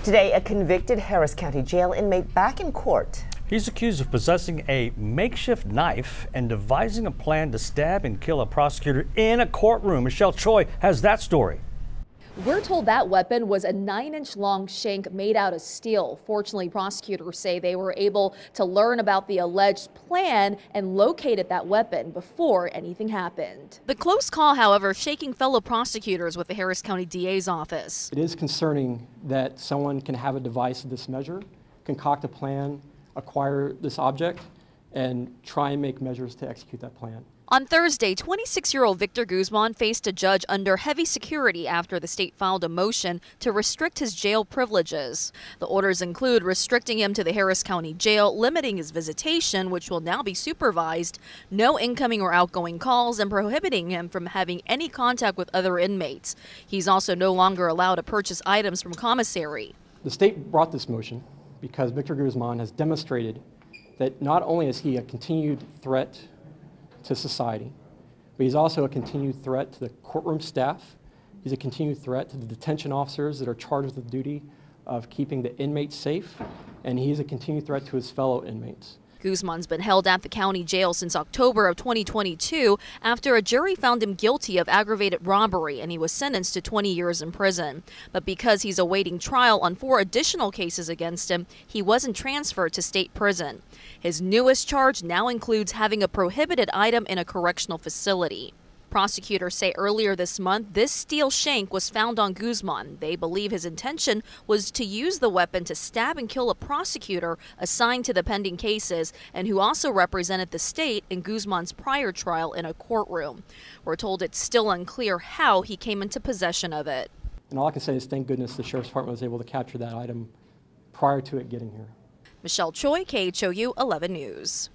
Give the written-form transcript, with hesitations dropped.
Today, a convicted Harris County Jail inmate back in court. He's accused of possessing a makeshift knife and devising a plan to stab and kill a prosecutor in a courtroom. Michelle Choi has that story. We're told that weapon was a 9-inch long shank made out of steel. Fortunately, prosecutors say they were able to learn about the alleged plan and located that weapon before anything happened. The close call, however, shaking fellow prosecutors with the Harris County DA's office. It is concerning that someone can have a device of this measure, concoct a plan, acquire this object, and try and make measures to execute that plan. On Thursday, 26-year-old Victor Guzman faced a judge under heavy security after the state filed a motion to restrict his jail privileges. The orders include restricting him to the Harris County Jail, limiting his visitation, which will now be supervised, no incoming or outgoing calls, and prohibiting him from having any contact with other inmates. He's also no longer allowed to purchase items from commissary. The state brought this motion because Victor Guzman has demonstrated that not only is he a continued threat to society, but he's also a continued threat to the courtroom staff. He's a continued threat to the detention officers that are charged with the duty of keeping the inmates safe, and he's a continued threat to his fellow inmates. Guzman's been held at the county jail since October of 2022 after a jury found him guilty of aggravated robbery, and he was sentenced to 20 years in prison. But because he's awaiting trial on 4 additional cases against him, he wasn't transferred to state prison. His newest charge now includes having a prohibited item in a correctional facility. Prosecutors say earlier this month this steel shank was found on Guzman. They believe his intention was to use the weapon to stab and kill a prosecutor assigned to the pending cases and who also represented the state in Guzman's prior trial in a courtroom. We're told it's still unclear how he came into possession of it. And all I can say is thank goodness the Sheriff's Department was able to capture that item prior to it getting here. Michelle Choi, KHOU 11 News.